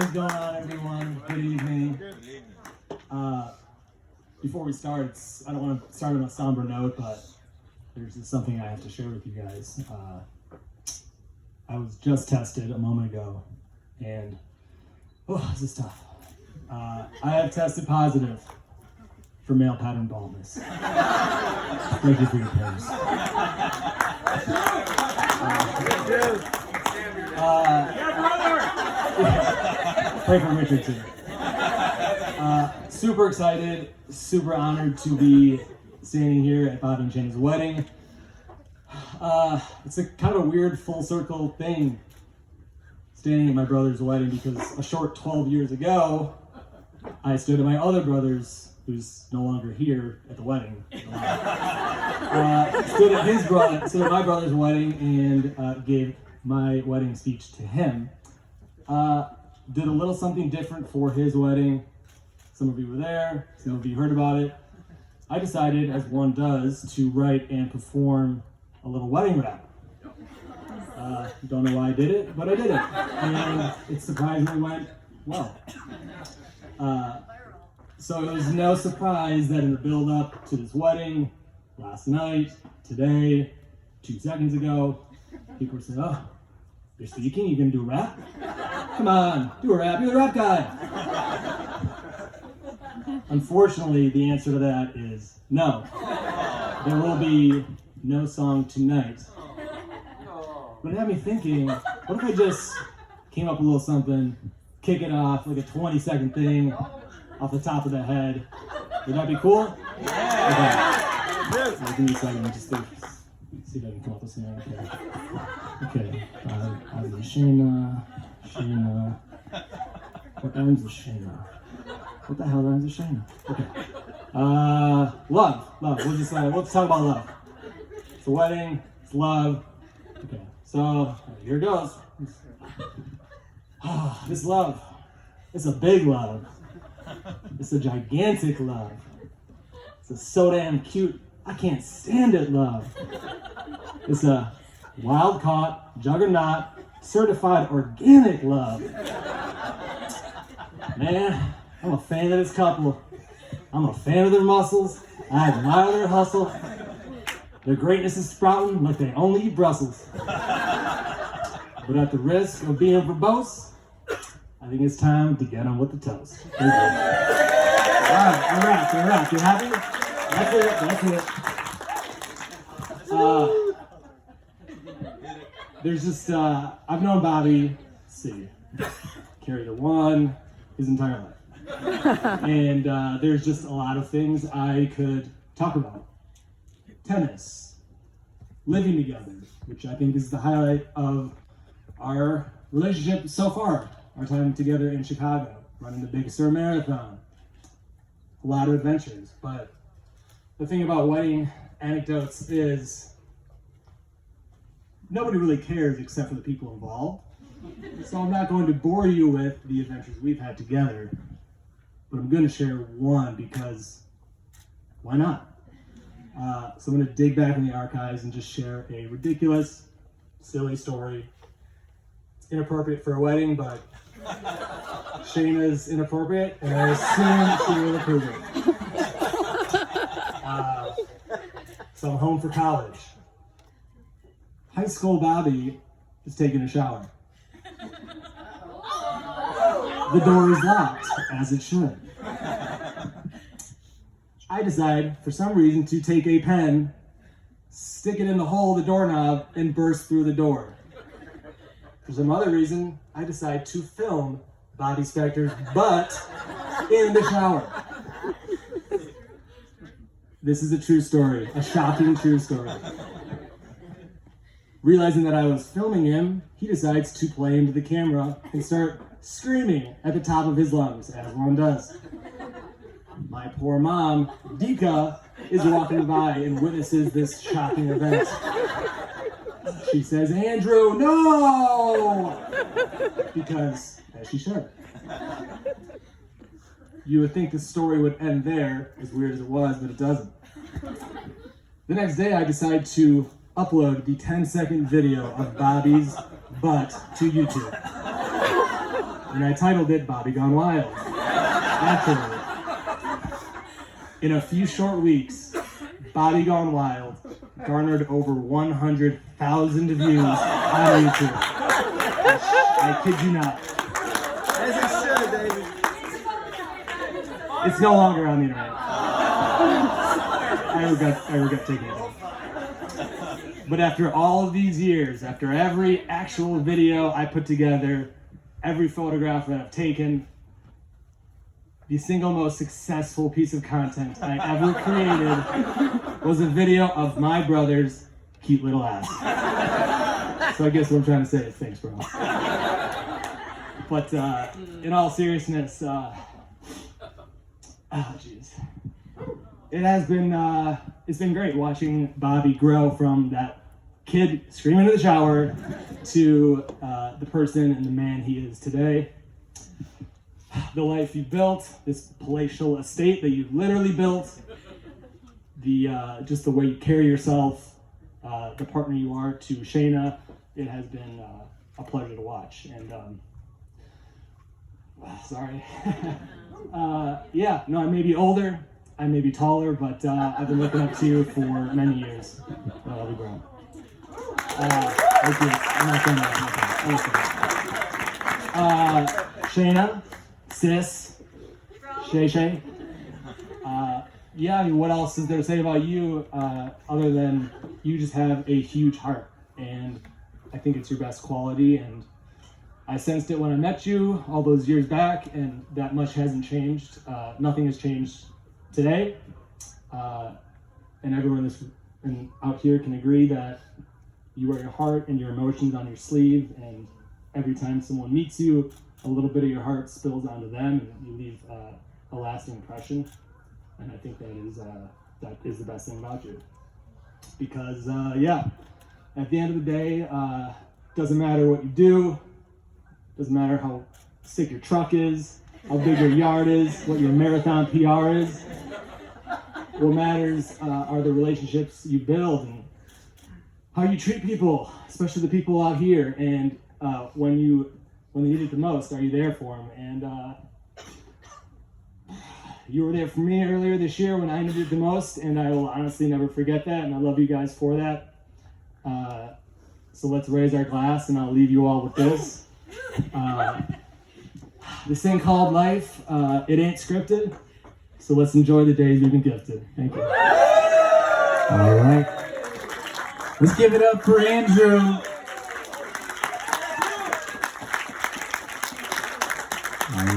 is going on, everyone? Good evening. Before we start, I don't want to start on a somber note, but there's just something I have to share with you guys. I was just tested a moment ago, and this is tough. I have tested positive for male pattern baldness. Thank you for your prayers. Pray for Richard too. Super excited, super honored to be standing here at Bobby and Shaina's wedding. It's a kind of a weird full circle thing, standing at my brother's wedding, because a short 12 years ago, I stood at my other brother's, who's no longer here, at the wedding. Stood at my brother's wedding and gave my wedding speech to him. Did a little something different for his wedding. Some of you were there, some of you heard about it. I decided, as one does, to write and perform a little wedding rap. Don't know why I did it, but I did it. And it surprisingly went well. So it was no surprise that in the build-up to this wedding, last night, today, 2 seconds ago, people were saying, "Oh, you're speaking? You gonna do a rap? Come on, do a rap. You're the rap guy." Unfortunately, the answer to that is no. There will be no song tonight. But it had me thinking, what if I just came up with a little something, kick it off, like a 20-second thing off the top of the head? Would that be cool? Yeah. Okay. Give me a second, just see if I can come up with something. Okay. Shaina. What rhymes with Shaina? What the hell rhymes with Shaina? Okay. Love. We'll just talk about love. It's a wedding. It's love. Okay. So here it goes. This love. It's a big love. It's a gigantic love. It's a so damn cute, I can't stand it love. It's a wild-caught, juggernaut, certified organic love. Man, I'm a fan of this couple. I'm a fan of their muscles. I admire their hustle. Their greatness is sprouting like they only eat Brussels. But at the risk of being verbose, I think it's time to get on with the toast. Thank you. All right. You happy? That's it. There's just, I've known Bobby, carry the one, his entire life. And there's just a lot of things I could talk about. Tennis, living together, which I think is the highlight of our relationship so far. Our time together in Chicago, running the Big Sur Marathon. A lot of adventures, but the thing about wedding anecdotes is nobody really cares except for the people involved. So I'm not going to bore you with the adventures we've had together, but I'm going to share one because why not? So I'm going to dig back in the archives and just share a ridiculous, silly story. It's inappropriate for a wedding, but Shaina's inappropriate, and I assume she will approve it. So I'm home for college. High school Bobby is taking a shower. The door is locked, as it should. I decide, for some reason, to take a pen, stick it in the hole of the doorknob, and burst through the door. For some other reason, I decide to film Bobby Spector's butt in the shower. This is a true story, a shocking true story. Realizing that I was filming him, he decides to play into the camera and start screaming at the top of his lungs, as one does. My poor mom, Dika, is walking by and witnesses this shocking event. She says, "Andrew, no!" Because, as she should. You would think the story would end there, as weird as it was, but it doesn't. The next day, I decide to upload the 10-second video of Bobby's butt to YouTube. and I titled it Bobby Gone Wild. Naturally. In a few short weeks, Bobby Gone Wild garnered over 100,000 views on YouTube. I kid you not. As it should, baby. It's no longer on the internet. I regret taking it off. But after all of these years, after every actual video I put together, every photograph that I've taken, the single most successful piece of content I ever created was a video of my brother's cute little ass. So I guess what I'm trying to say is thanks, bro. But in all seriousness, oh jeez, it has been it's been great watching Bobby grow from that kid screaming in the shower to the person and the man he is today. The life you built, this palatial estate that you literally built, the just the way you carry yourself, the partner you are to Shaina, it has been a pleasure to watch. And sorry. Yeah, no, I may be older, I may be taller, but I've been looking up to you for many years. I love you, bro. Thank you. I'm not saying that. Shaina, sis, Shay. Yeah, I mean, what else is there to say about you other than you just have a huge heart, and I think it's your best quality, and I sensed it when I met you all those years back, and that much hasn't changed. Nothing has changed today, and everyone out here can agree that you wear your heart and your emotions on your sleeve, and every time someone meets you, a little bit of your heart spills onto them, and you leave a lasting impression. And I think that is the best thing about you. Because yeah, at the end of the day, doesn't matter what you do, doesn't matter how sick your truck is, how big your yard is, what your marathon PR is. What matters are the relationships you build and how you treat people, especially the people out here. And when they need it the most, are you there for them? And you were there for me earlier this year when I needed it the most, and I will honestly never forget that, and I love you guys for that. So let's raise our glass, and I'll leave you all with this. This thing called life, it ain't scripted, so let's enjoy the days we've been gifted. Thank you. All right. Let's give it up for Andrew. All right.